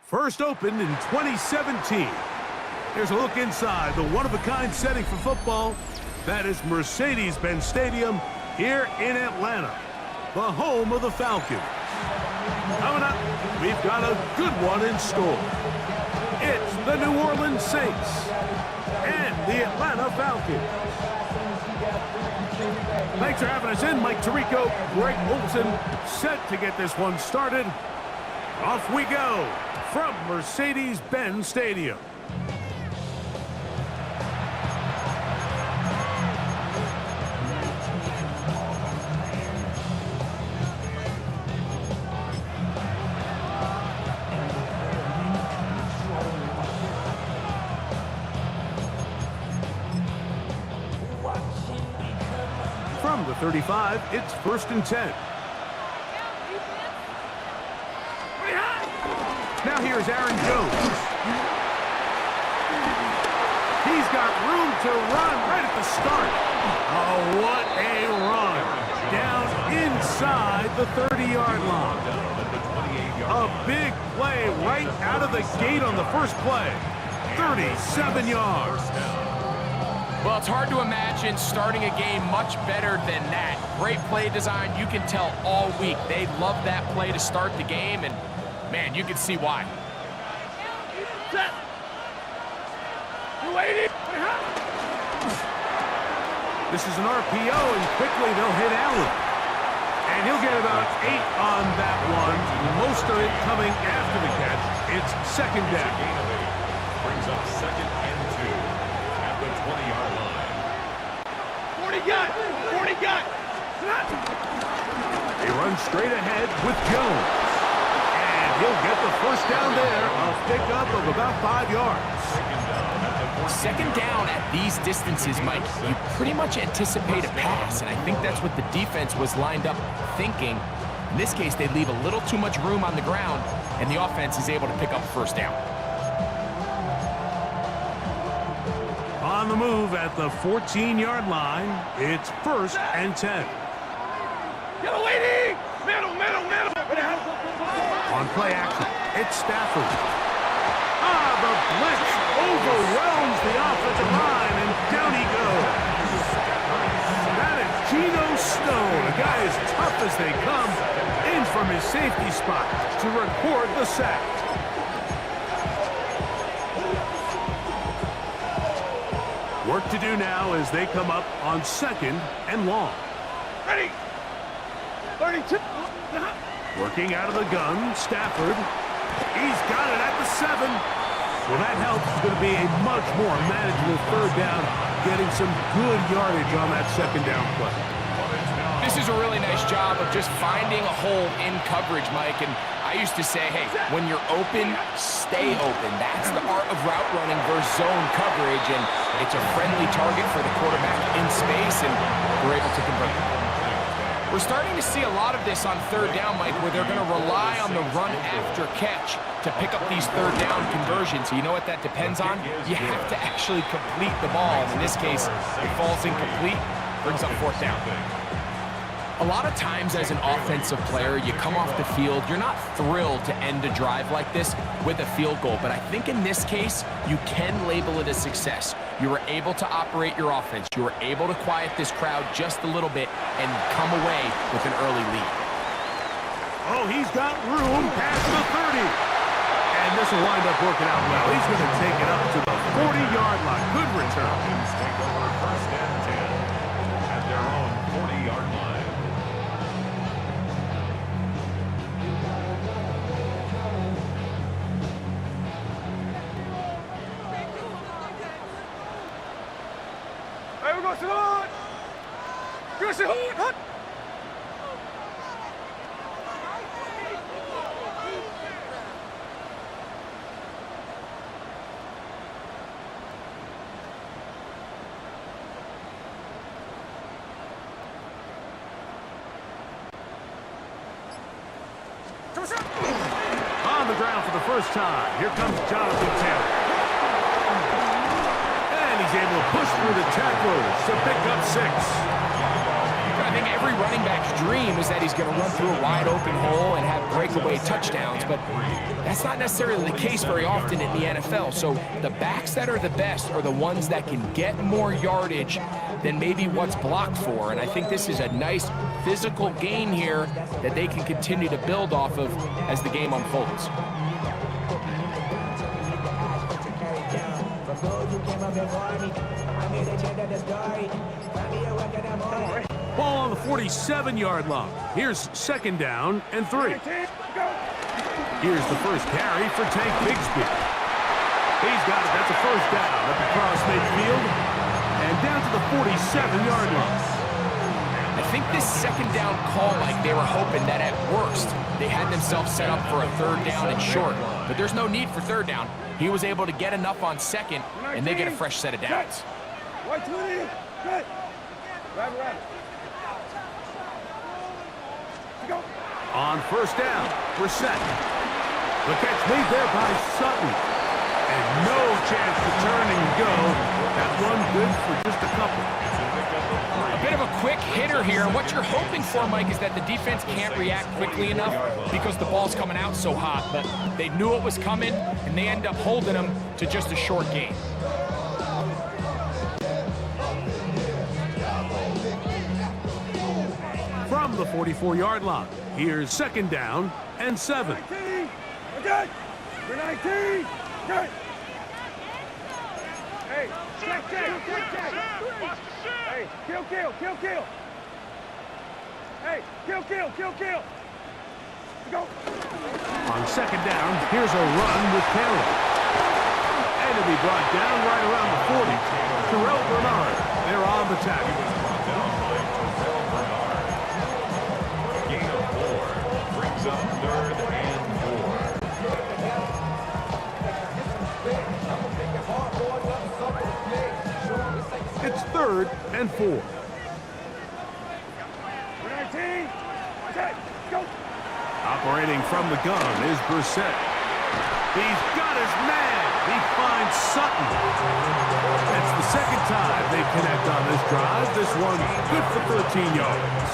First opened in 2017. Here's a look inside the one-of-a-kind setting for football. That is Mercedes-Benz Stadium here in Atlanta, the home of the Falcons. Coming up, we've got a good one in store. It's the New Orleans Saints and the Atlanta Falcons. Thanks for having us in, Mike Tirico, Greg Olson, set to get this one started. Off we go from Mercedes-Benz Stadium. From the 35, it's 1st and 10. Now here's Aaron Jones. He's got room to run right at the start. Oh, what a run. Down inside the 30-yard line. A big play right out of the gate on the first play. 37 yards. Well, it's hard to imagine starting a game much better than that. Great play design. You can tell all week they love that play to start the game, and man, you can see why. This is an RPO, and quickly they'll hit Allen. And he'll get about 8 on that one. Most of it coming after the catch. It's second down. Brings up 2nd and 2 at the 20-yard line. 40 got. They run straight ahead with Jones. He'll get the first down there, a pickup of about 5 yards. Second down at these distances, Mike, you pretty much anticipate a pass, and I think that's what the defense was lined up thinking. In this case, they leave a little too much room on the ground, and the offense is able to pick up first down. On the move at the 14-yard line, it's 1st and 10. Get a lady! Middle! On play action, it's Stafford. The blitz overwhelms the offensive line, and down he goes. That is Geno Stone, a guy as tough as they come, in from his safety spot to record the sack. Work to do now as they come up on 2nd and long. Ready! 32. Working out of the gun, Stafford. He's got it at the 7. Well, that helps. It's going to be a much more manageable 3rd down, getting some good yardage on that 2nd down play. This is a really nice job of just finding a hole in coverage, Mike. And I used to say, hey, when you're open, stay open. That's the art of route running versus zone coverage. And it's a friendly target for the quarterback in space, and we're able to convert. We're starting to see a lot of this on third down, Mike, where they're going to rely on the run after catch to pick up these third down conversions. So you know what that depends on? You have to actually complete the ball. In this case, it falls incomplete, brings up fourth down. A lot of times as an offensive player, you come off the field, you're not thrilled to end a drive like this with a field goal. But I think in this case, you can label it a success. You were able to operate your offense. You were able to quiet this crowd just a little bit and come away with an early lead. Oh, he's got room past the 30. And this will wind up working out well. He's going to take it up to the 40-yard line. Good return. Falcons take over first and 10 at their own 40-yard line. Hey, we go sit on. Go sit on. On the ground for the first time. Here comes Jonathan Taylor. And he's able to push through the tacklers to pick up 6. I think every running back's dream is that he's going to run through a wide open hole and have breakaway touchdowns, but that's not necessarily the case very often in the NFL. So the backs that are the best are the ones that can get more yardage than maybe what's blocked for. And I think this is a nice physical gain here that they can continue to build off of as the game unfolds. Ball on the 47-yard line. Here's second down and 3. Here's the first carry for Tank Bigsby. He's got it. That's a first down at the cross midfield and down to the 47-yard line. I think this second down call, like they were hoping that at worst they had themselves set up for a third down and short, but there's no need for third down. He was able to get enough on second, and they get a fresh set of downs. White 20. Good. Grab. Go. On first down, we're set. The catch made there by Sutton. And no chance to turn and go. That one good for just a couple. A bit of a quick hitter here. What you're hoping for, Mike, is that the defense can't react quickly enough because the ball's coming out so hot. But they knew it was coming, and they end up holding them to just a short gain. From the 44-yard line, here's second down and 7. 19. Okay. We're 19. Good. Hey, check. Hey, kill. Hey, kill. Go. On second down, here's a run with Taylor. And it'll be brought down right around the 40. Terrell Bernard, they're on the tackle. Gain of 4 brings up third and 4. It's third and 4. We're 19. Okay, go. Operating from the gun is Brissett. He's got his man. He finds Sutton. That's the second time they connect on this drive. This one good for 13 yards.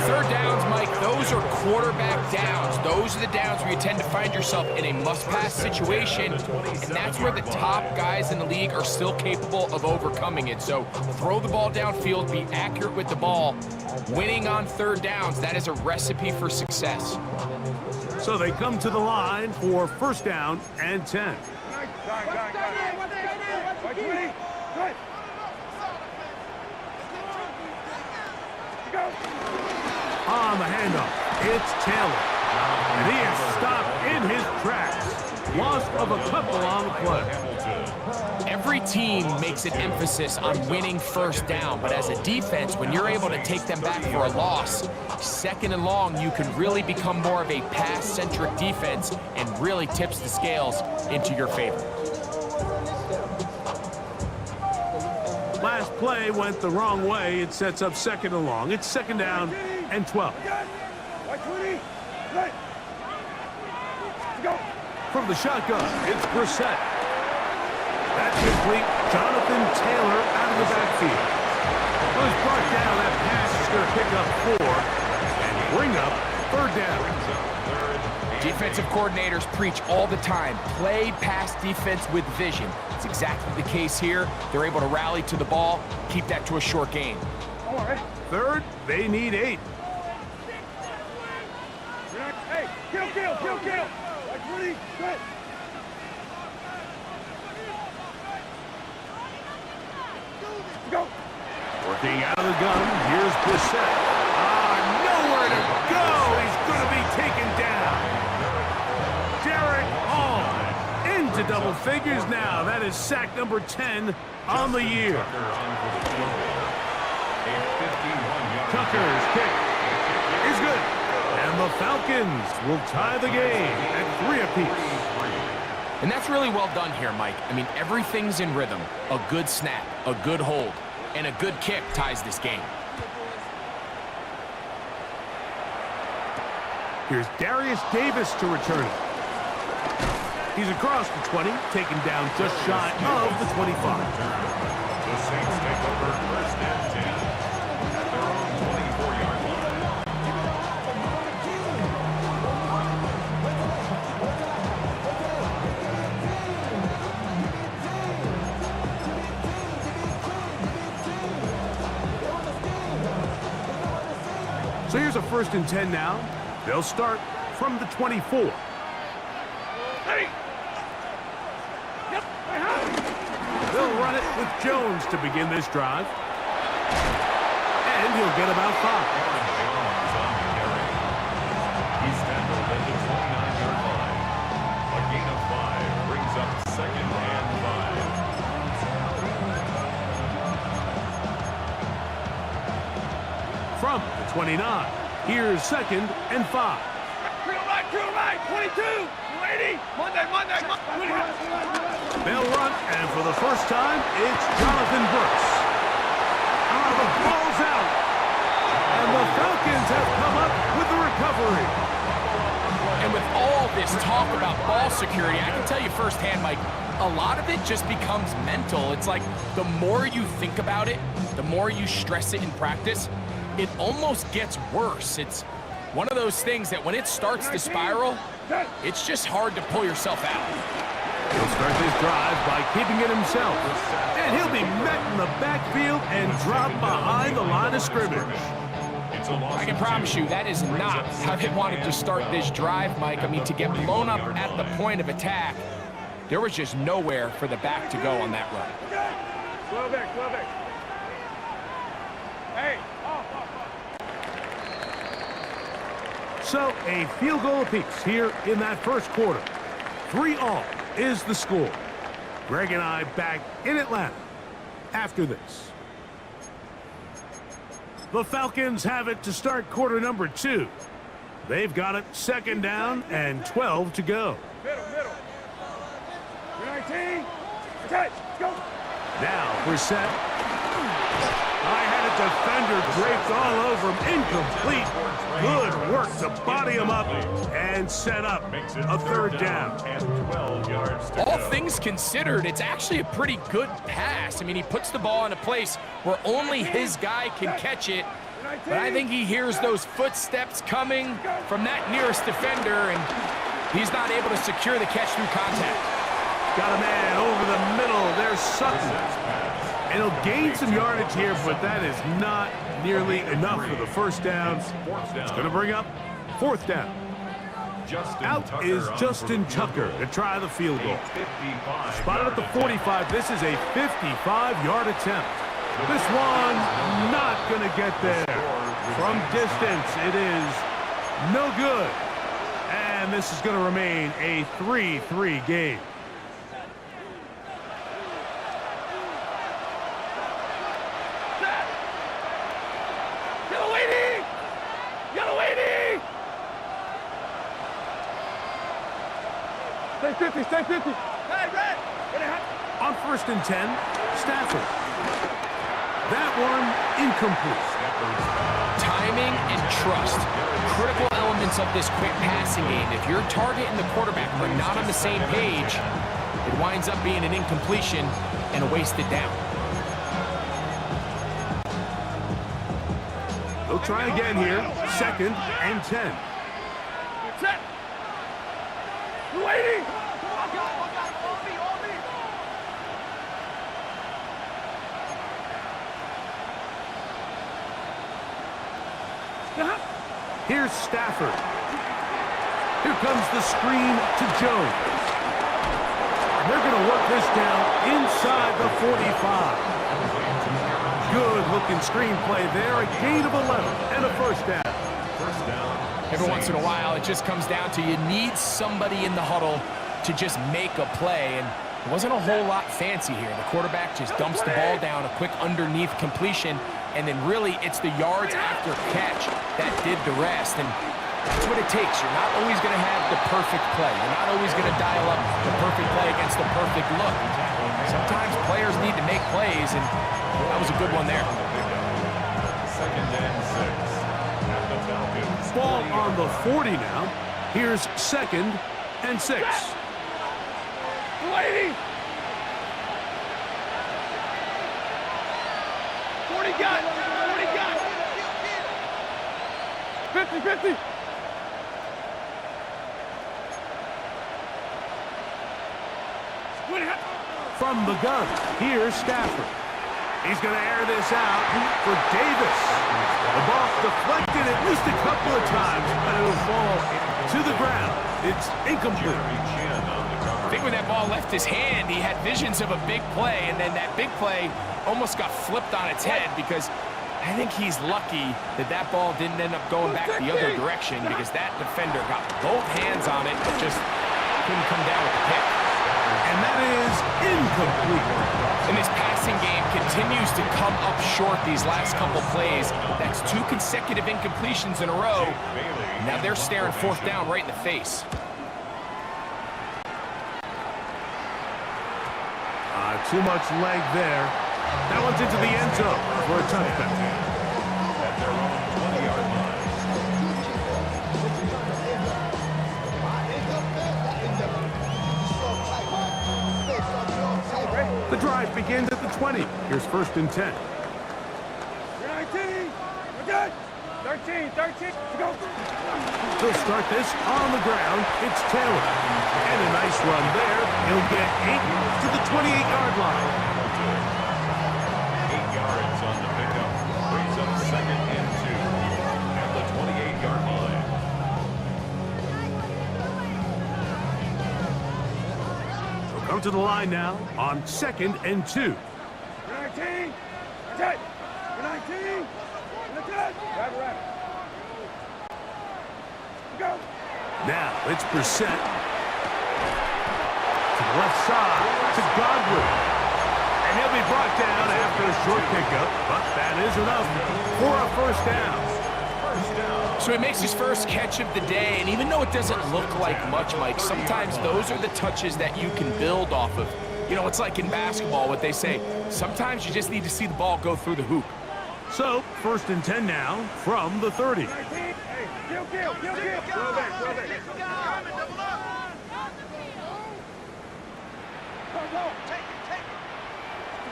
Third downs, Mike, those are quarterback downs. Those are the downs where you tend to find yourself in a must-pass situation, and that's where the top guys in the league are still capable of overcoming it. So throw the ball downfield, be accurate with the ball. Winning on third downs, that is a recipe for success. So they come to the line for first down and 10. White 20. Good. Go. On the handoff, it's Taylor. And he is stopped in his tracks. Loss of a couple on the play. Every team makes an emphasis on winning first down, but as a defense, when you're able to take them back for a loss, second and long, you can really become more of a pass-centric defense and really tips the scales into your favor. Last play went the wrong way. It sets up second and long. It's second down and 12. From the shotgun, it's Brissett. That's complete. Jonathan Taylor out of the backfield. Was brought down. That pass is going to pick up 4 and bring up third down. Defensive coordinators preach all the time, play pass defense with vision. It's exactly the case here. They're able to rally to the ball, keep that to a short gain. Third, they need 8. Hey, kill. Good. Go. Working out of the gun, here's Brissett. Nowhere to go. He's going to be taken down. Derek Hall into double figures now. That is sack number 10 on the year. Tucker's kick is good. And the Falcons will tie the game at 3 apiece. And that's really well done here, Mike. I mean, everything's in rhythm. A good snap, a good hold, and a good kick ties this game. Here's Darius Davis to return it. He's across the 20, taken down just shy of the 25. The Saints take over first and 10 at their own 24-yard line. So here's a first and 10 now. They'll start from the 24. Hey. Yep. They'll run it with Jones to begin this drive. And he'll get about 5. He's tackled at the 29-yard line. A gain of 5 brings up second and 5. From the 29, here's second and 5. Drill right, 22, 80, Monday. They'll run, and for the first time, it's Jonathan Brooks. The ball's out, and the Falcons have come up with the recovery. And with all this talk about ball security, I can tell you firsthand, Mike, a lot of it just becomes mental. It's like the more you think about it, the more you stress it in practice, it almost gets worse. It's one of those things that when it starts to spiral, it's just hard to pull yourself out. He'll start this drive by keeping it himself. And he'll be met in the backfield and dropped behind the line of scrimmage. I can promise you that is not how they wanted to start this drive, Mike. I mean, to get blown up at the point of attack, there was just nowhere for the back to go on that run. 12 back. Hey. So a field goal apiece here in that first quarter. 3-all is the score. Greg and I back in Atlanta after this. The Falcons have it to start quarter number 2. They've got it second down and 12 to go. Middle. 19. Okay, go. Now Brissett. I had a defender draped all over him. Incomplete. Good work to body him up and set up a third down. All things considered, it's actually a pretty good pass. I mean, he puts the ball in a place where only his guy can catch it. But I think he hears those footsteps coming from that nearest defender, and he's not able to secure the catch through contact. Got a man over the middle. There's Sutton. And he'll gain some yardage here, but that is not nearly enough for the first down. It's going to bring up fourth down. Out is Justin Tucker to try the field goal. Spotted at the 45. This is a 55-yard attempt. This one not going to get there. From distance, it is no good. And And this is going to remain a 3-3 game. Stay 50, stay 50. Hey, Red! On 1st and 10, Stafford. That one incomplete. Timing and trust, critical elements of this quick passing game. If your target and the quarterback are not on the same page, it winds up being an incompletion and a wasted down. They'll try again here. 2nd and 10. Set. Waiting. Here's Stafford. Here comes the screen to Jones. They're going to work this down inside the 45. Good looking screenplay there. A gain of 11 and a first down. Every once in a while, it just comes down to you need somebody in the huddle to just make a play, and it wasn't a whole lot fancy here. The quarterback just dumps the ball down, a quick underneath completion, and then really it's the yards after catch that did the rest, and that's what it takes. You're not always going to have the perfect play. You're not always going to dial up the perfect play against the perfect look. Sometimes players need to make plays, and that was a good one there. 2nd and 6. At the Falcons. Ball on the 40 now. Here's 2nd and 6. Lady! 40 got! 40 got! 50-50! From the gun, here's Stafford. He's going to air this out for Davis. The ball deflected at least a couple of times, but it'll fall to the ground. It's incomplete. I think when that ball left his hand, he had visions of a big play, and then that big play almost got flipped on its head because I think he's lucky that that ball didn't end up going back the other direction because that defender got both hands on it but just couldn't come down with the pick. And that is incomplete. And this passing game continues to come up short these last couple plays. That's 2 consecutive incompletions in a row. Now they're staring 4th down right in the face. Too much leg there. That one's into the end zone for a touchdown. At their own 20-yard line. The drive begins at the 20. Here's 1st and 10. 19! We're good! 13! Go! They'll start this on the ground. It's Taylor. And a nice run there. He'll get 8 to the 28-yard line. 8 yards on the pickup. Brings up 2nd and 2 at the 28-yard line. They'll come to the line now on 2nd and 2. 19! We're good! 19! We're good! Right. Go! Now it's Brissett. To the left side to Godwin. And he'll be brought down after a short pickup, but that is enough for a first down. So he makes his first catch of the day, and even though it doesn't look like much, Mike, sometimes those are the touches that you can build off of. You know, it's like in basketball, what they say, sometimes you just need to see the ball go through the hoop. So, 1st and 10 now from the 30. Hey, kill. Throw back.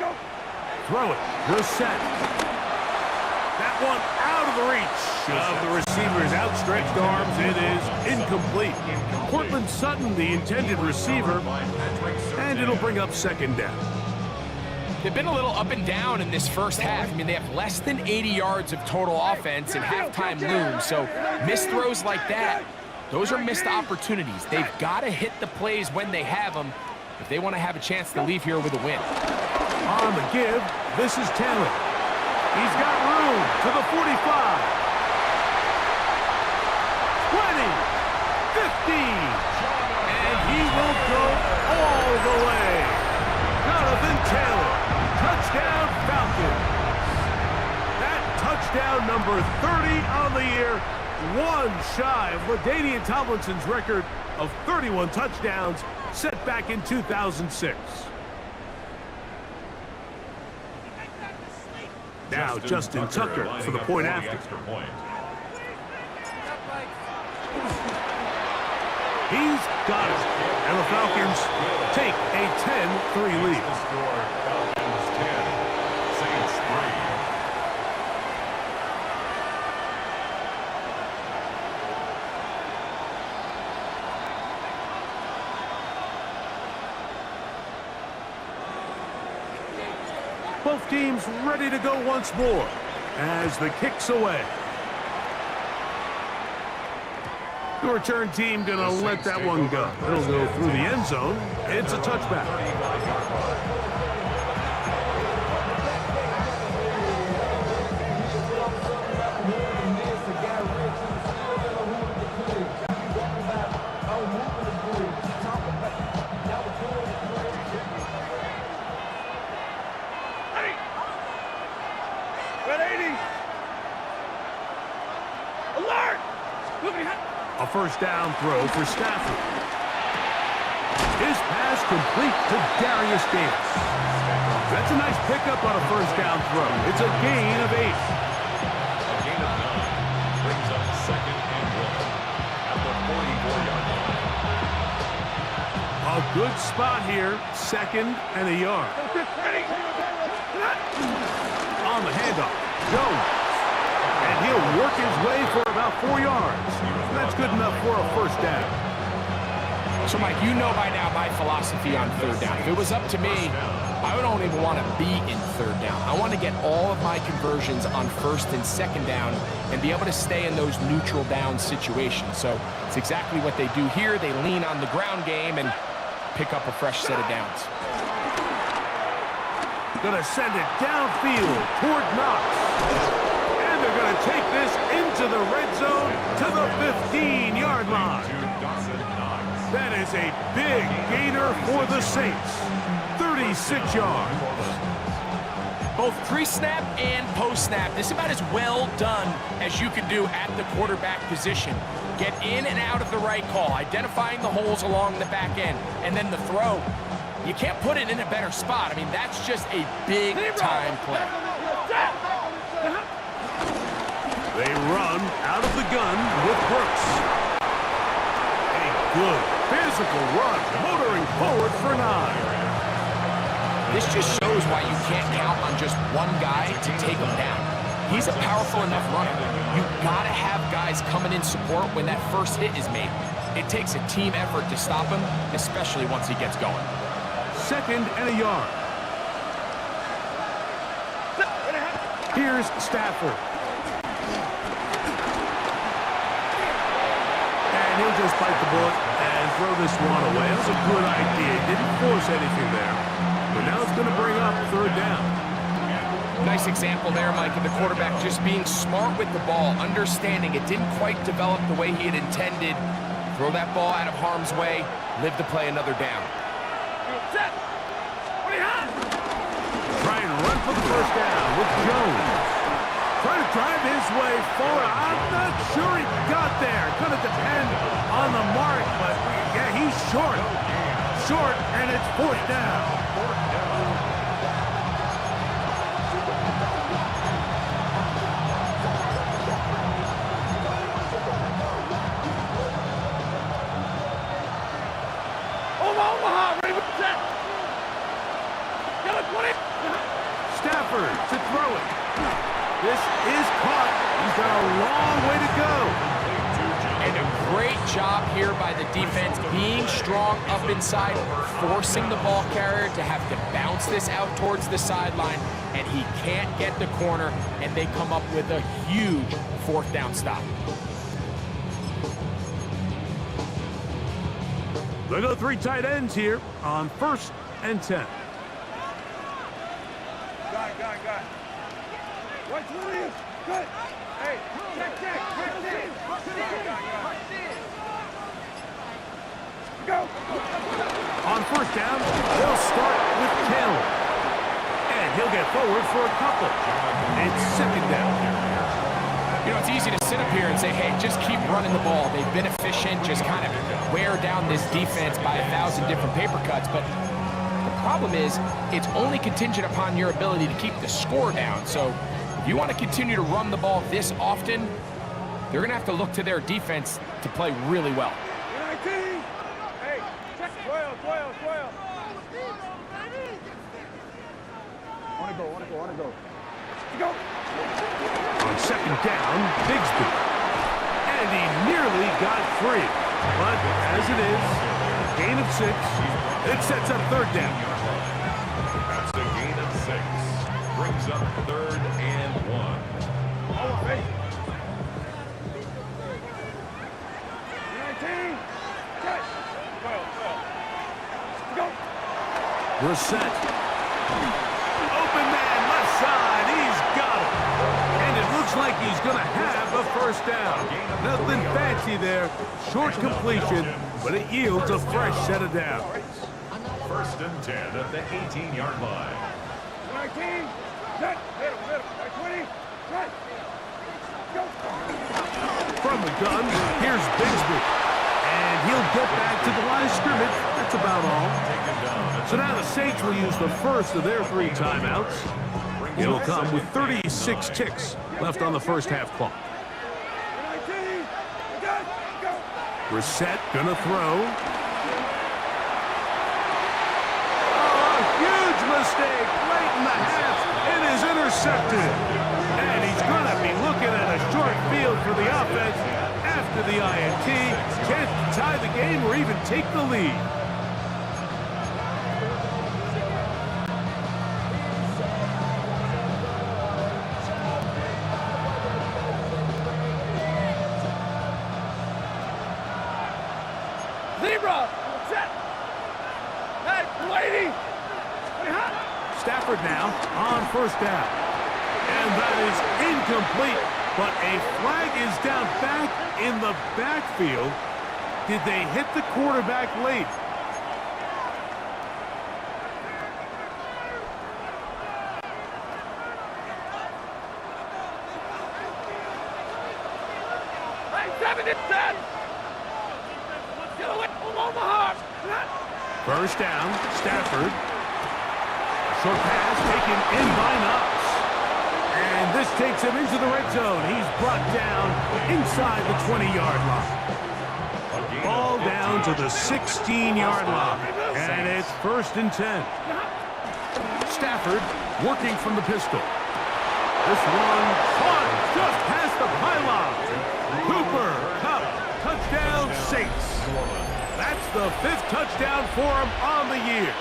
Go. Throw it. Brissett. That one out of the reach of the receiver's outstretched arms. It is incomplete. Cortland Sutton, the intended receiver, and it'll bring up 2nd down. They've been a little up and down in this first half. I mean, they have less than 80 yards of total offense and halftime looms. So missed throws like that, those are missed opportunities. They've got to hit the plays when they have them if they want to have a chance to leave here with a win. On the give, this is Taylor. He's got room to the 45. 20, 15, Touchdown, Falcons. That touchdown number 30 on the year, one shy of LaDainian Tomlinson's record of 31 touchdowns set back in 2006. Now Justin Tucker for the point after. He's got it. And the Falcons take a 10-3 lead. Falcons 10, Saints 3. Both teams ready to go once more as the kick's away. The return team gonna let that one go. It'll go through the end zone. It's a touchback. A first down throw for Stafford. His pass complete to Darius Davis. That's a nice pickup on a first down throw. It's a gain of 8. A gain of 9 brings up 2nd and 1 at the 44-yard line. A good spot here, 2nd and a yard. On the handoff, Jones. And he'll work his way for about 4 yards. That's good enough for a first down. So, Mike, you know by now my philosophy on third down. If it was up to me, I don't even want to be in third down. I want to get all of my conversions on first and second down and be able to stay in those neutral down situations. So it's exactly what they do here. They lean on the ground game and pick up a fresh set of downs. Gonna send it downfield toward Knox. They're going to take this into the red zone to the 15-yard line. That is a big gainer for the Saints. 36 yards. Both pre-snap and post-snap. This is about as well done as you can do at the quarterback position. Get in and out of the right call, identifying the holes along the back end, and then the throw. You can't put it in a better spot. I mean, that's just a big-time play. They run out of the gun with Brooks. A good physical run, motoring forward for 9. This just shows why you can't count on just one guy to take him down. He's a powerful enough runner. You've got to have guys coming in support when that first hit is made. It takes a team effort to stop him, especially once he gets going. 2nd and a yard. Here's Stafford. And he'll just bite the bullet and throw this one away. That was a good idea. Didn't force anything there. But now it's going to bring up third down. Nice example there, Mike, of the quarterback just being smart with the ball, understanding it didn't quite develop the way he had intended. Throw that ball out of harm's way, live to play another down. Try and run for the first down with Jones. Trying to drive his way forward. I'm not sure he got there. Going to depend on the mark, but yeah, he's short. Short, and it's 4th down. Stafford to throw it. This is caught. He's got a long way to go. And a great job here by the defense, being strong up inside, forcing the ball carrier to have to bounce this out towards the sideline, and he can't get the corner, and they come up with a huge 4th down stop. They go 3 tight ends here on 1st and 10. Got it. Which one are you? Good. Hey, check. Go. On 1st down, they'll start with Taylor. And he'll get forward for a couple. It's second down. You know, it's easy to sit up here and say, hey, just keep running the ball. They've been efficient, just kind of wear down this defense by 1,000 different paper cuts. But the problem is, it's only contingent upon your ability to keep the score down. So if you want to continue to run the ball this often, they're going to have to look to their defense to play really well. 19. Hey, check 12. Want to go. Let's go. On second down, Bigsby. And he nearly got free. But as it is, gain of 6. It sets up third down. That's the gain of 6. Brings up 3rd and 1. Oh, hey. 19. Check. 12. Let's go. Brissett. Open man, left side. He's got it. And it looks like he's going to have a first down. Nothing fancy there. Short completion, but it yields a fresh set of downs. 1st and 10 at the 18-yard line. 19. Set. Middle. 20. Set. Go. From the gun, here's Bigsby. And he'll get back to the line of scrimmage. That's about all. So now the Saints will use the first of their 3 timeouts. It'll come with 36 ticks left on the first half clock. 19. Go. Brissett gonna throw. Oh, a huge mistake late in the half. It is intercepted. And he's gonna be looking at a short field for the offense after the INT. Chance to tie the game or even take the lead. Zebra. Set. Hey, lady. Stafford now on first down. And that is incomplete. But a flag is down back in the backfield. Did they hit the quarterback late? First down, Stafford. Short pass taken in by Knox. And this takes him into the red zone. He's brought down inside the 20-yard line. Ball down to the 16-yard line. And it's 1st and 10. Stafford working from the pistol. This one caught just past the pylon. Cooper, Cup, touchdown Saints. That's the 5th touchdown for him on the year.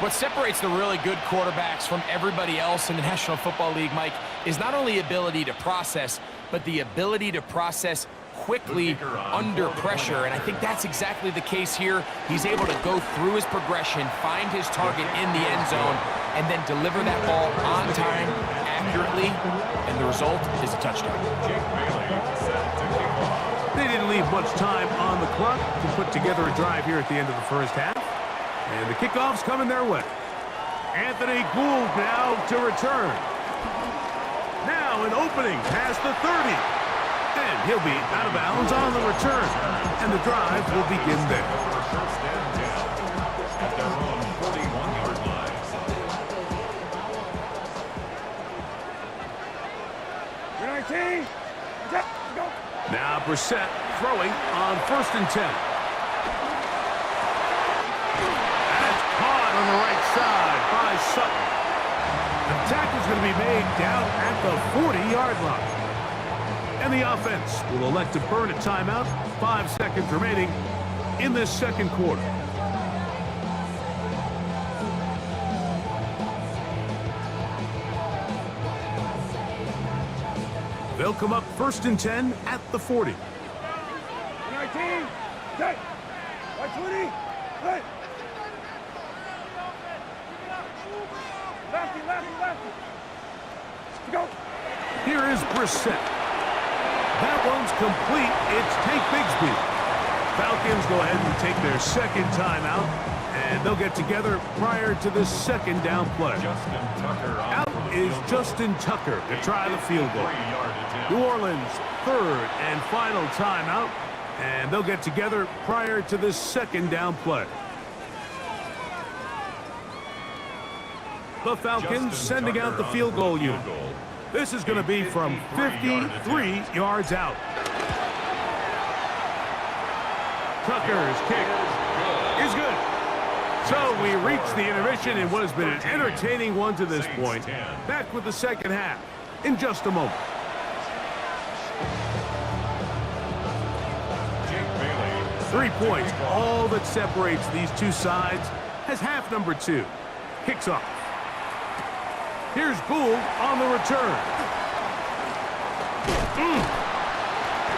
What separates the really good quarterbacks from everybody else in the National Football League, Mike, is not only ability to process, but the ability to process quickly under pressure. And I think that's exactly the case here. He's able to go through his progression, find his target in the end zone, and then deliver that ball on time, accurately, and the result is a touchdown. They didn't leave much time on the clock to put together a drive here at the end of the first half. And the kickoff's coming their way. Anthony Gould now to return. Now an opening past the 30. And he'll be out of bounds on the return. And the drive will begin there. First and 10 at their own 41-yard line. You're 19. Go. Now Brissett throwing on 1st and 10. That's caught on the right side by Sutton. The tackle's going to be made down at the 40-yard line. And the offense will elect to burn a timeout. 5 seconds remaining in this second quarter. They'll come up 1st and 10 at the 40. 19. Set. 20. Right. Lefty. Go. Here is Brissett. That one's complete. It's Tank Bigsby. Falcons go ahead and take their second timeout. And they'll get together prior to the second down play. Justin Tucker Out is Justin Tucker to try the field goal. 3-yard attempt. New Orleans' third and final timeout. And they'll get together prior to the second down play. The Falcons sending out the field goal unit. This is going to be from 53 yards out. Tucker's kick is good. So we reach the intermission in what has been an entertaining one to this point. Back with the second half in just a moment. 3 points, all that separates these two sides, as half number 2 kicks off. Here's Gould on the return.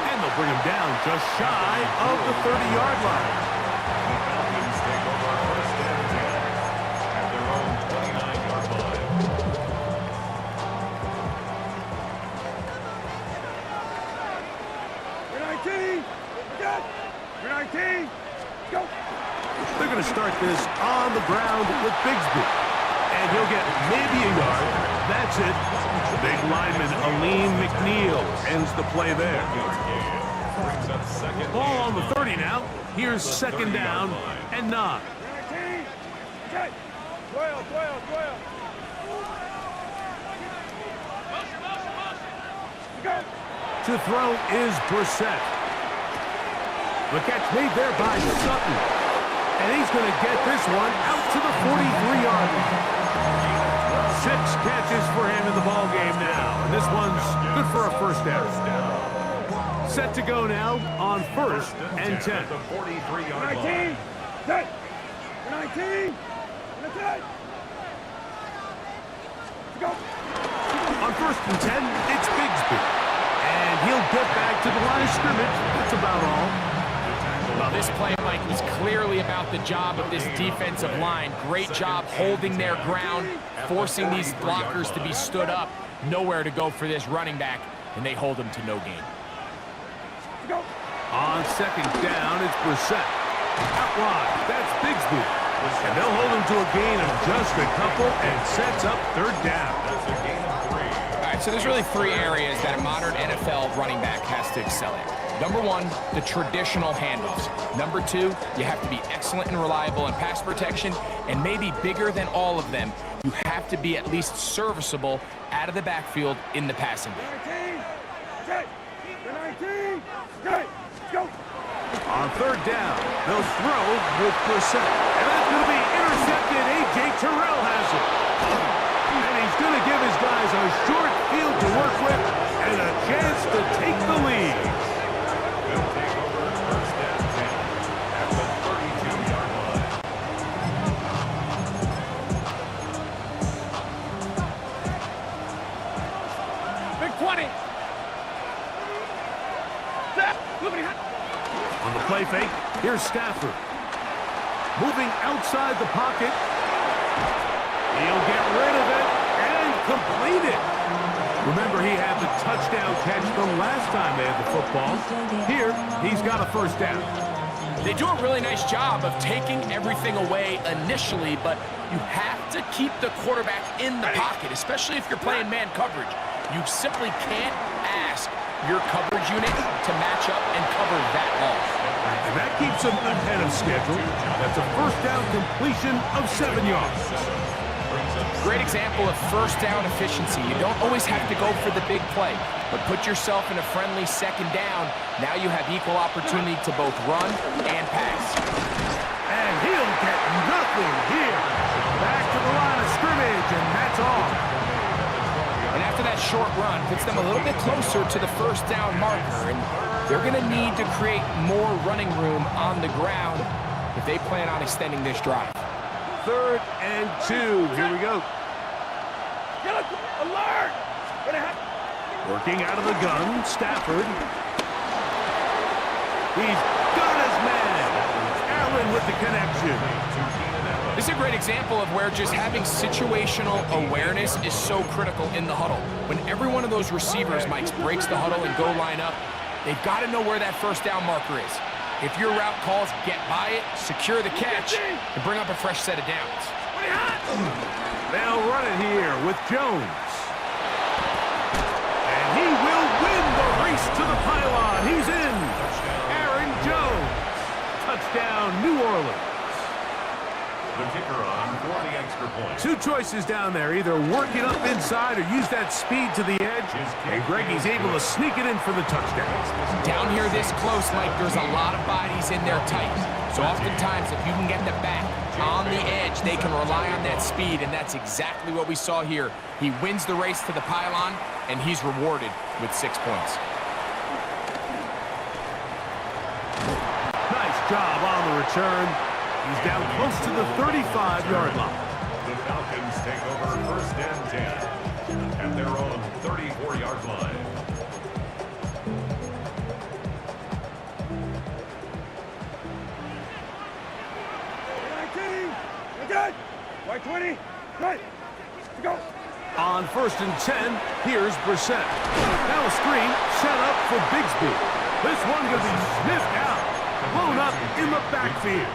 And they'll bring him down just shy of the 30-yard line. The Falcons take over first and 10 at their own 29-yard line. You're 19. Good. You're 19. Go. They're going to start this on the ground with Bigsby. And he'll get maybe a yard. That's it. The big lineman, Aleem McNeil, ends the play there. Brings up second. Ball on the 30 now. Here's second down and 9. 19. Good. 12. Go. To throw is Brissett. The catch made there by Sutton. And he's going to get this one out to the 43-yard line. 6 catches for him in the ball game now. And this one's good for a first down. Set to go now on first and 10. At the 43-yard 19. line. Good. You're 19. You're good. Go. On first and 10, it's Bigsby. And he'll get back to the line of scrimmage. That's about all. Well, this play, Mike, was clearly about the job of this defensive line. Great job holding their ground, forcing these blockers to be stood up. Nowhere to go for this running back, and they hold him to no gain. Go. On second down, it's Brissett. Out wide, that's Bigsby. And they'll hold him to a gain of just a couple and sets up third down. That's a gain of 3. All right, so there's really 3 areas that a modern NFL running back has to excel at. Number 1, the traditional handoffs. Number 2, you have to be excellent and reliable in pass protection. And maybe bigger than all of them, you have to be at least serviceable out of the backfield in the passing game. 19. Good. You're 19. Good. Go. On third down, they'll throw with Brissett. And that's going to be intercepted. A.J. Terrell has it. And he's going to give his guys a short field to work with and a chance to take the lead. They'll take over first and 10 at the 32-yard line. Big 20. Step. On the play fake, here's Stafford. Moving outside the pocket. He'll get rid of it and complete it. Remember, he had the touchdown catch the last time they had the football. Here, he's got a first down. They do a really nice job of taking everything away initially, but you have to keep the quarterback in the pocket, especially if you're playing man coverage. You simply can't ask your coverage unit to match up and cover that ball. And that keeps him ahead of schedule. That's a first down completion of 7 yards. Great example of first down efficiency. You don't always have to go for the big play, but put yourself in a friendly second down. Now you have equal opportunity to both run and pass. And he'll get nothing here. Back to the line of scrimmage, and that's all. And after that short run, puts them a little bit closer to the first down marker, and they're going to need to create more running room on the ground if they plan on extending this drive. Third and 2. Here we go. Alert! Working out of the gun, Stafford. He's got his man. Allen with the connection. This is a great example of where just having situational awareness is so critical in the huddle. When every one of those receivers, Mike, breaks the huddle and go line up, they've got to know where that first down marker is. If your route calls, get by it, secure the catch, and bring up a fresh set of downs. They'll run it here with Jones. And he will win the race to the pylon. He's in. Aaron Jones. Touchdown, New Orleans. The kicker on for the extra point. Two choices down there. Either work it up inside or use that speed to the edge. And Greggy's able to sneak it in for the touchdown. Down here this close, Mike, there's a lot of bodies in there tight. So oftentimes, if you can get the back on the edge, they can rely on that speed, and that's exactly what we saw here. He wins the race to the pylon, and he's rewarded with 6 points. Nice job on the return. He's down close to the 35-yard line. The Falcons take over first and 10 at their own 34-yard line. Good. White 20. Good. Go. On first and 10, here's Brissett. Now a screen set up for Bigsby. This one going to be sniffed out. Blown up in the backfield.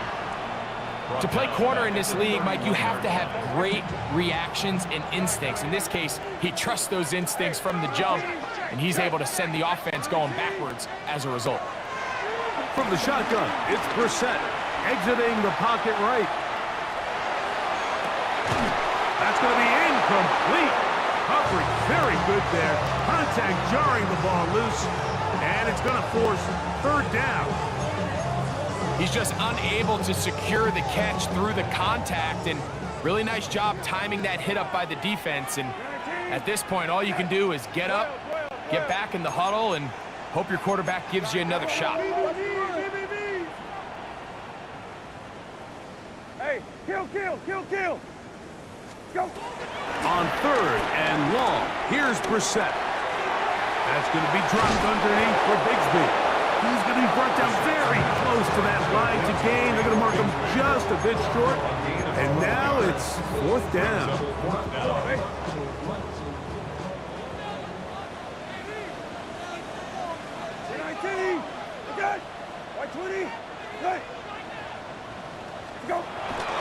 To play corner in this league, Mike, you have to have great reactions and instincts. In this case, he trusts those instincts from the jump, and he's able to send the offense going backwards as a result. From the shotgun, it's Brissett exiting the pocket right. That's going to be incomplete. Coverage very good there. Contact jarring the ball loose, and it's going to force third down. He's just unable to secure the catch through the contact, and really nice job timing that hit up by the defense. And at this point, all you can do is get up, get back in the huddle, and hope your quarterback gives you another shot. Hey, kill. Go. On third and long, here's Brissett. That's going to be dropped underneath for Bigsby. He's going to be brought down very close to that line to gain. They're going to mark him just a bit short. And now it's fourth down.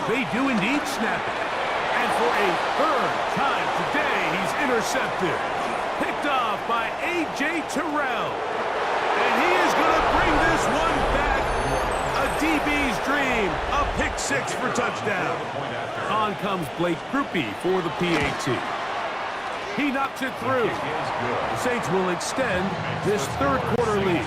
They do indeed snap it. And for a third time today, he's intercepted. Picked off by A.J. Terrell. And he is going to bring this one back. A DB's dream. A pick six for touchdown. On comes Blake Krupe for the PAT. He knocks it through. The Saints will extend this third quarter lead.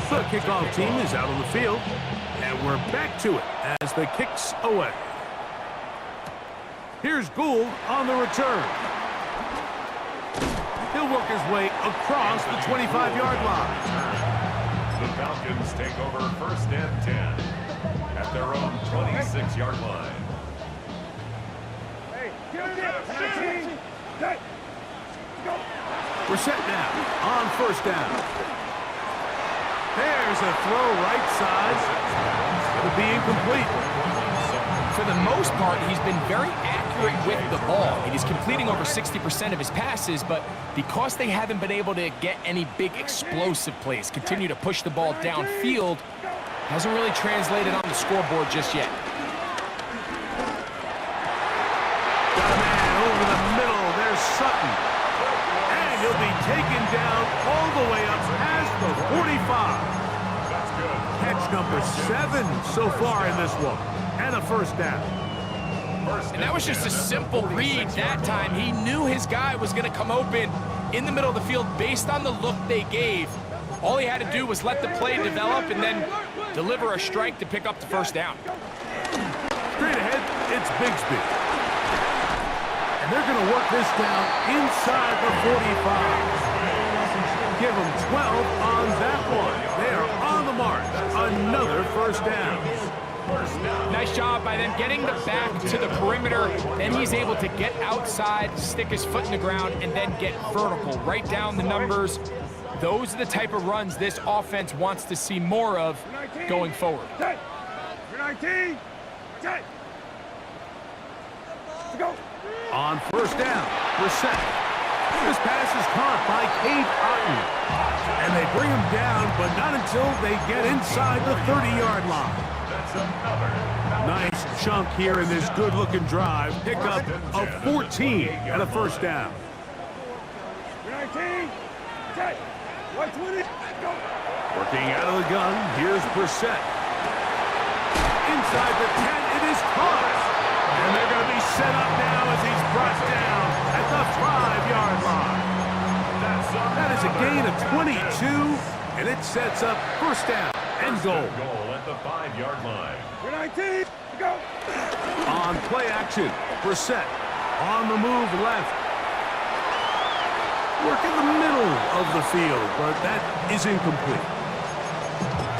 The kickoff team is out on the field. And we're back to it as the kick's away. Here's Gould on the return. He'll work his way across the 25-yard line. The Falcons take over first and 10 at their own 26-yard line. We're set now on first down. There's a throw right side. It'll be incomplete. For the most part, he's been very accurate with the ball. He's completing over 60% of his passes, but because they haven't been able to get any big explosive plays, continue to push the ball downfield, hasn't really translated on the scoreboard just yet. Got a man over the middle. There's Sutton. And he'll be taken down all the way up past the 45. That's good. Catch number 7 so far in this one. And a first down. And that was just a simple read that time. He knew his guy was going to come open in the middle of the field based on the look they gave. All he had to do was let the play develop and then deliver a strike to pick up the first down. Straight ahead, it's Bigsby. And they're going to work this down inside the 45. Give them 12 on that one. They are on the march. Another first down. Nice job by them getting the back to the perimeter. Then he's able to get outside, stick his foot in the ground, and then get vertical. Right down the numbers. Those are the type of runs this offense wants to see more of going forward. 19. On first down, Brissett. This pass is caught by Cade Otton. And they bring him down, but not until they get inside the 30-yard line. That's another. Nice chunk here in this good-looking drive. Pickup of 14 and a first down. 19. Okay. 120. Go. Working out of the gun, here's Brissett. Inside the 10, it is caught. And they're going to be set up now as he's brought down at the 5-yard line. That is a gain of 22, and it sets up first down and goal. Goal at the 5-yard line. 19. Go. On play action, Brissett on the move left. Work in the middle of the field, but that is incomplete.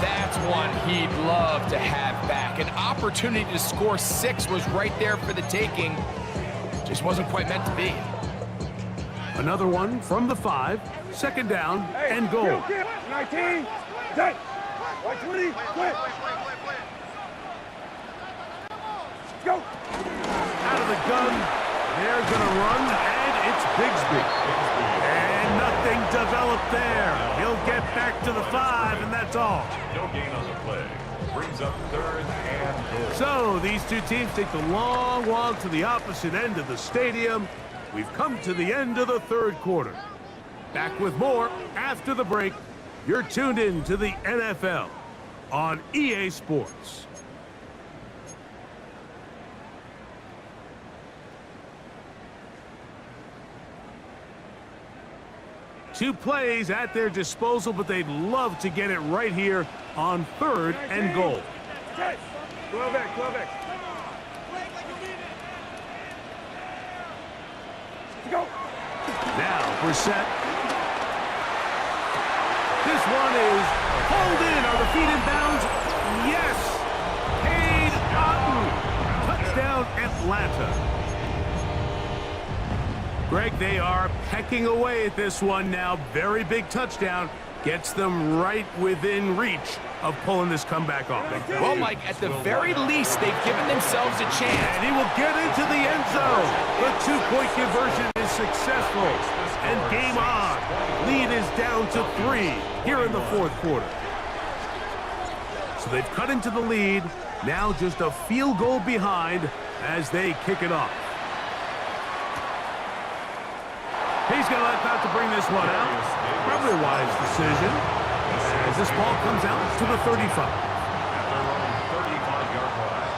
That's one he'd love to have back. An opportunity to score 6 was right there for the taking. Just wasn't quite meant to be. Another one from the 5, second down and goal. 19. 10. 120. Quit. Go. Out of the gun, they're going to run, and it's Bigsby. And nothing developed there. He'll get back to the 5, and that's all. No gain on the play. Brings up 3rd and goal. So these two teams take the long walk to the opposite end of the stadium. We've come to the end of the 3rd quarter. Back with more after the break. You're tuned in to the NFL on EA Sports. Two plays at their disposal, but they'd love to get it right here on 3rd and goal. 12X. 12X. Go. Now, Brissett. This one is pulled in. Are the feet in bounds? Yes. Cade Otton. Touchdown, Atlanta. Greg, they are pecking away at this one now. Very big touchdown. Gets them right within reach of pulling this comeback off. Well, Mike, at the very least, they've given themselves a chance. And he will get into the end zone. The 2-point conversion is successful. And game on. Lead is down to 3 here in the 4th quarter. So they've cut into the lead. Now just a field goal behind as they kick it off. He's going to let that to bring this one out. Probably a wise decision as this ball comes out to the 35. At their own 35-yard line.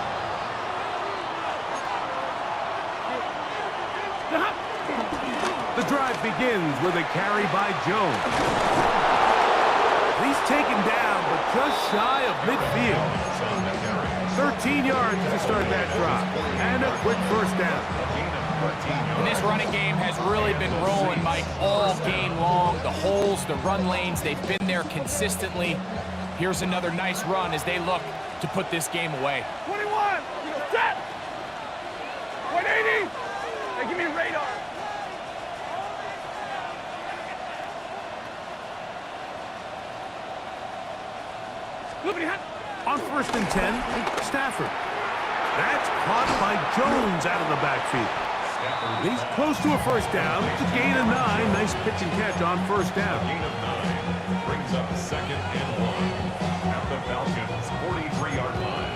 The drive begins with a carry by Jones. He's taken down, but just shy of midfield. 13 yards to start that drive. And a quick first down. And this running game has really been rolling, Mike, all game long. The holes, the run lanes, they've been there consistently. Here's another nice run as they look to put this game away. 21. Set. 180. Hey, give me radar. On 1st and 10, Stafford. That's caught by Jones out of the backfield. He's close to a first down. It's a gain of 9. Nice pitch and catch on first down. Gain of 9 brings up 2nd and 1 at the Falcons' 43-yard line.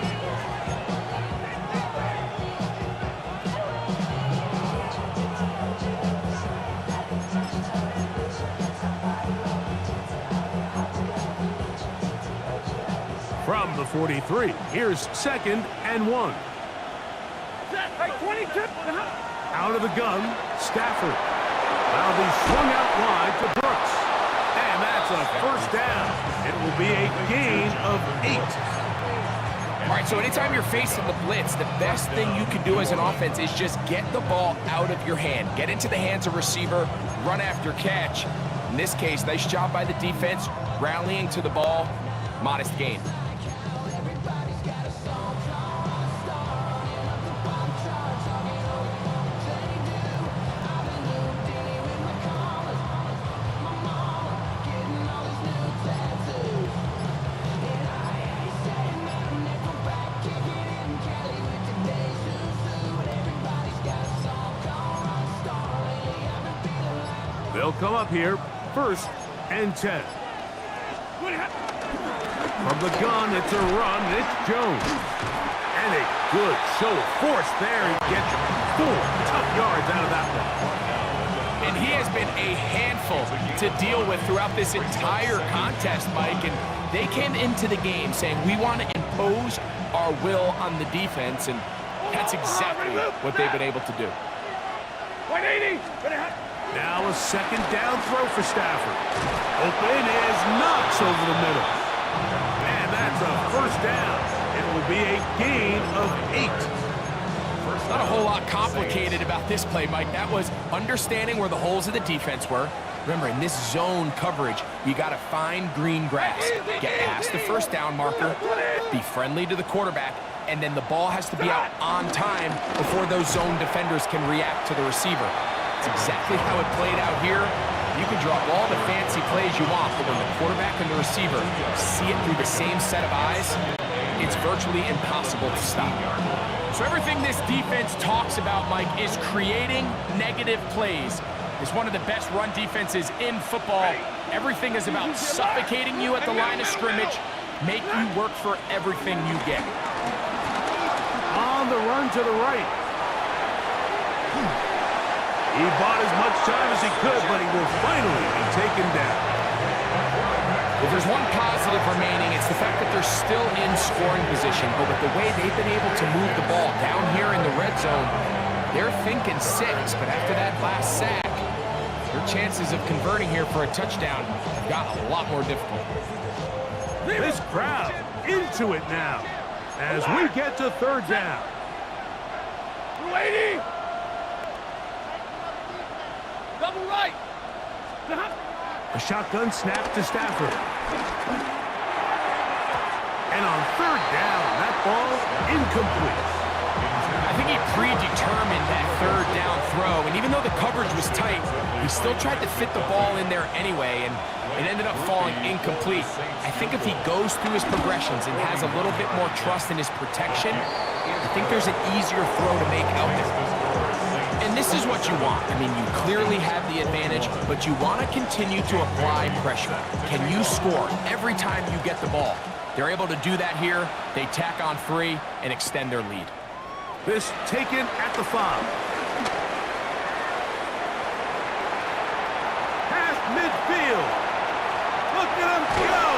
From the 43, here's 2nd and 1. Hey, 22. Out of the gun, Stafford. That'll be swung out wide to Brooks. And that's a first down. It will be a gain of 8. All right, so anytime you're facing the blitz, the best thing you can do as an offense is just get the ball out of your hand. Get into the hands of receiver, run after catch. In this case, nice job by the defense, rallying to the ball, modest gain. They'll come up here, 1st and 10. From the gun, it's a run. It's Jones. And a good show of force there. He gets 4 tough yards out of that one. And he has been a handful to deal with throughout this entire contest, Mike. And they came into the game saying, we want to impose our will on the defense. And that's exactly what they've been able to do. 180. Now a 2nd down throw for Stafford. Open is Knox over the middle. And that's a 1st down. It will be a gain of 8. Not a whole lot complicated about this play, Mike. That was understanding where the holes of the defense were. Remember, in this zone coverage, you got to find green grass. Get past the 1st down marker, be friendly to the quarterback, and then the ball has to be out on time before those zone defenders can react to the receiver. It's exactly how it played out here. You can draw all the fancy plays you want, but when the quarterback and the receiver see it through the same set of eyes, it's virtually impossible to stop. So everything this defense talks about, Mike, is creating negative plays. It's one of the best run defenses in football. Everything is about suffocating you at the line of scrimmage, make you work for everything you get. On the run to the right. He bought as much time as he could, but he will finally be taken down. If there's one positive remaining, it's the fact that they're still in scoring position. But with the way they've been able to move the ball down here in the red zone, they're thinking 6. But after that last sack, their chances of converting here for a touchdown got a lot more difficult. This crowd into it now as we get to 3rd down. 280. Double right. A shotgun snap to Stafford. And on 3rd down, that ball incomplete. I think he predetermined that 3rd down throw, and even though the coverage was tight, he still tried to fit the ball in there anyway, and it ended up falling incomplete. I think if he goes through his progressions and has a little bit more trust in his protection, I think there's an easier throw to make out there. And this is what you want. I mean, you clearly have the advantage, but you want to continue to apply pressure. Can you score every time you get the ball? They're able to do that here. They tack on 3 and extend their lead. This taken at the 5. Past midfield. Look at him go.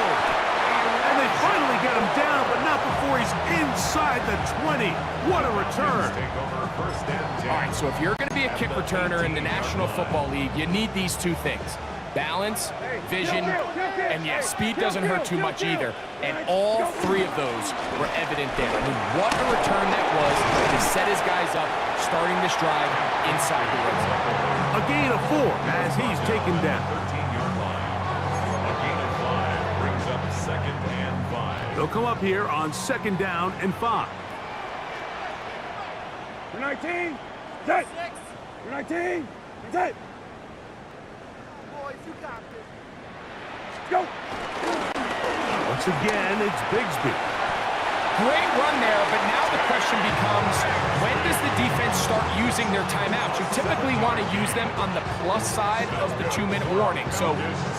And they finally get him down, but not before he's inside the 20. What a return. All right, so if you're going to be a kick returner in the National Football League, you need these 2 things. Balance, vision, and yeah, speed doesn't hurt too much either. And all 3 of those were evident there. I mean, what a return that was to set his guys up, starting this drive inside the red zone. A gain of 4 as he's taken down. 13-yard line. A gain of 5 brings up 2nd and 5. They'll come up here on 2nd down and 5. 19. Set. 19. Set. Go. Once again, it's Bigsby. Great run there, but now the question becomes, when does the defense start using their timeouts? You typically want to use them on the plus side of the 2-minute warning. So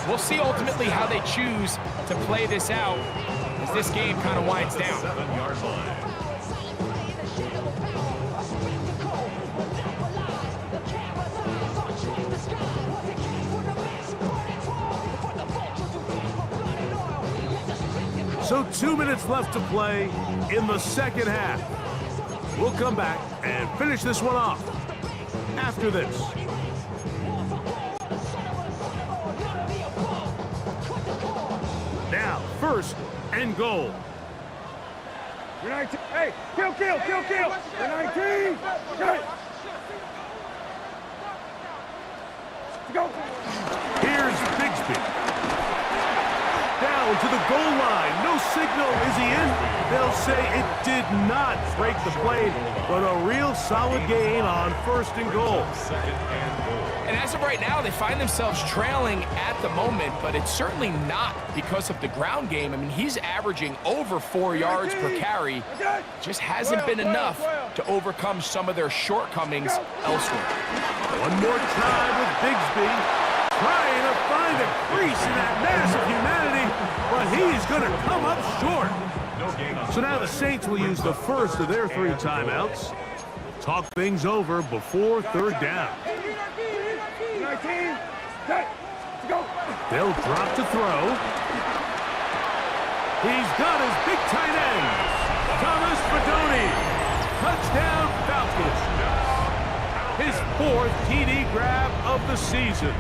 we'll see ultimately how they choose to play this out as this game kind of winds down. 7-yard line. So 2 minutes left to play in the 2nd half. We'll come back and finish this one off after this. Now, 1st and goal. 19. Hey, kill. 19. Good. Go. Here's Bigsby. Down to the goal line. No signal. Is he in? They'll say it did not break the play, but a real solid gain on 1st and goal. 2nd and goal. And as of right now, they find themselves trailing at the moment, but it's certainly not because of the ground game. I mean, he's averaging over 4 yards per carry. Just hasn't been enough to overcome some of their shortcomings elsewhere. One more time with Bigsby. trying to find a crease in that mass of humanity, but he's going to come up short. So now the Saints will use the first of their 3 timeouts. Talk things over before third down. 19, cut, go. They'll drop to throw. He's got his big tight end, Thomas Fedoni. Touchdown Falcons. His 4th TD grab of the season.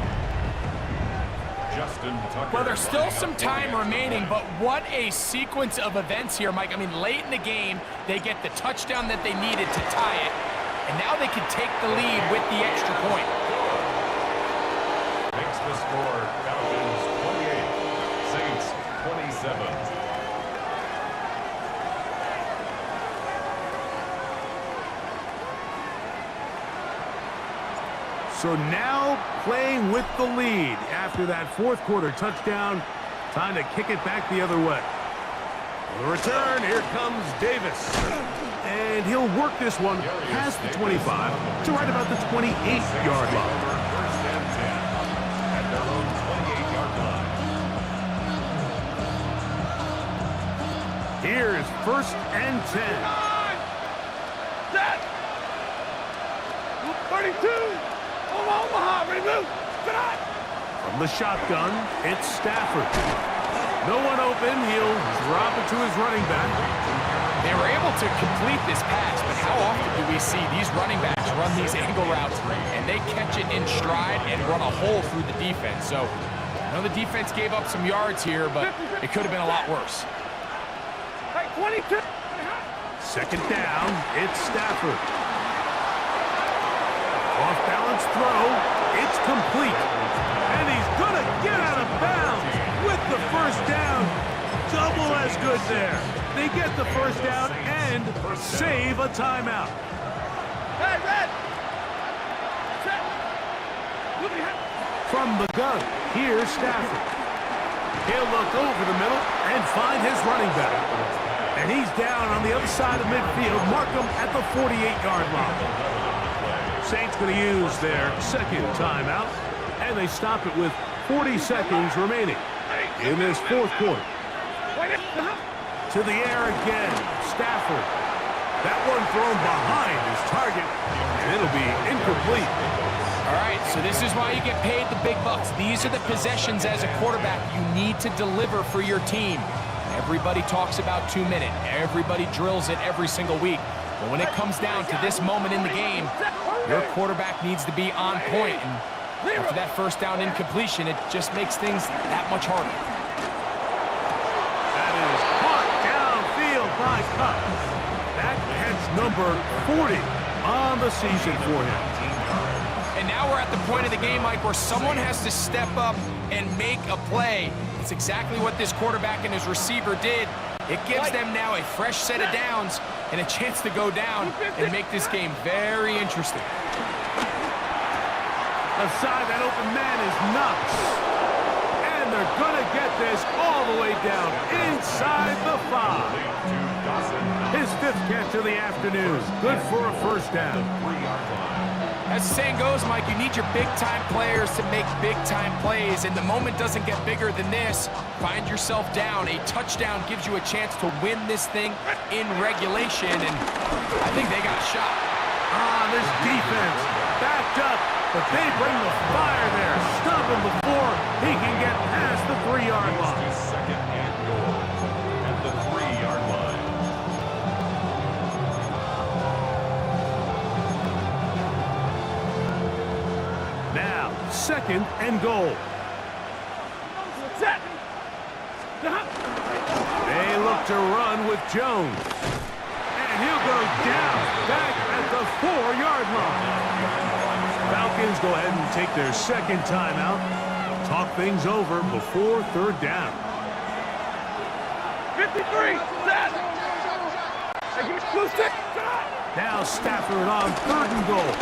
Well, there's still some time remaining, but what a sequence of events here, Mike. I mean, late in the game, they get the touchdown that they needed to tie it, and now they can take the lead with the extra point. Makes the score Falcons 28, Saints 27. So now playing with the lead after that 4th quarter touchdown. Time to kick it back the other way. The return, here comes Davis. And he'll work this one past the 25 to right about the 28-yard line. First and 10 at their own 28-yard line. Here's first and 10. Set. 32. Omaha, ready, move. From the shotgun, it's Stafford. No one open. He'll drop it to his running back. They were able to complete this pass, but how often do we see these running backs run these angle routes and they catch it in stride and run a hole through the defense? So I know the defense gave up some yards here, but it could have been a lot worse. Hey, 22. Second down, it's Stafford. Off-balance throw, it's complete. And he's going to get out of bounds with the first down. Double as good there. They get the first down and save a timeout. Hey, red. Set. Look at From the gun, here's Stafford. He'll look over the middle and find his running back. And he's down on the other side of midfield. Mark him at the 48-yard line. Saints going to use their second timeout, and they stop it with 40 seconds remaining in this 4th quarter. To the air again, Stafford. That one thrown behind his target, and it'll be incomplete. All right, so this is why you get paid the big bucks. These are the possessions as a quarterback you need to deliver for your team. Everybody talks about 2 minute. Everybody drills it every single week. But when it comes down to this moment in the game, your quarterback needs to be on point. And after that first down incompletion, it just makes things that much harder. That is caught downfield by Cup. That catch number 40 on the season for him. And now we're at the point of the game, Mike, where someone has to step up and make a play. It's exactly what this quarterback and his receiver did. It gives them now a fresh set of downs and a chance to go down and make this game very interesting. Aside that open man is Knox. And they're going to get this all the way down inside the 5. His 5th catch of the afternoon. Good for a first down. As the saying goes, Mike, you need your big-time players to make big-time plays, and the moment doesn't get bigger than this. Find yourself down. A touchdown gives you a chance to win this thing in regulation, and I think they got a shot. This defense backed up, but they bring the fire there. Stop him before he can get past the 3-yard line. Second and goal at the 3-yard line. Now, second and goal. Set. They look to run with Jones. And he'll go down back at the 4-yard line. Falcons go ahead and take their second timeout. Talk things over before third down. 53. Set. Now Stafford on 3rd and goal.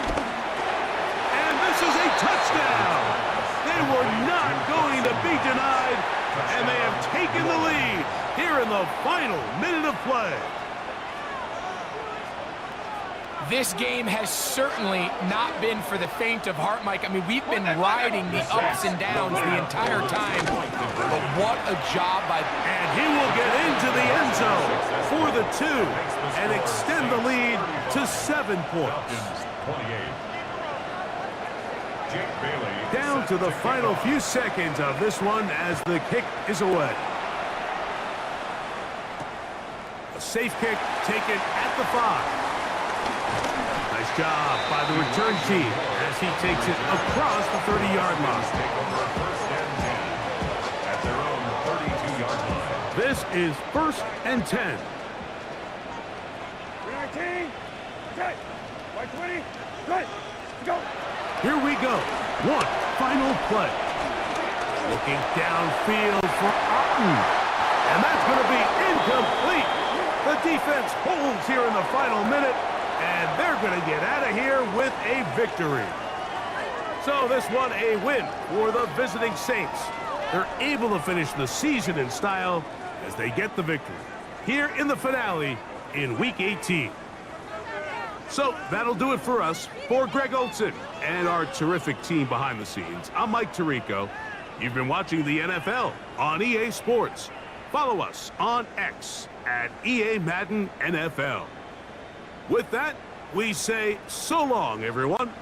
And this is a touchdown. They were not going to be denied, and they have taken the lead here in the final minute of play. This game has certainly not been for the faint of heart, Mike. I mean, we've been riding the ups and downs the entire time, but what a job by... And he will get into the end zone for the 2 and extend the lead to 7 points. Down to the final few seconds of this one as the kick is away. A safe kick taken at the 5. Nice job by the return team as he takes it across the 30-yard line. At their own 32-yard line. This is 1st and 10. 319. Okay. White 20. Good. Go. Here we go. One final play. Looking downfield for Otten. And that's going to be incomplete. The defense holds here in the final minute, and they're going to get out of here with a victory. So this one a win for the visiting Saints. They're able to finish the season in style as they get the victory here in the finale in Week 18. So that'll do it for us. For Greg Olson and our terrific team behind the scenes, I'm Mike Tirico. You've been watching the NFL on EA Sports. Follow us on X at EA Madden NFL. With that, we say so long, everyone.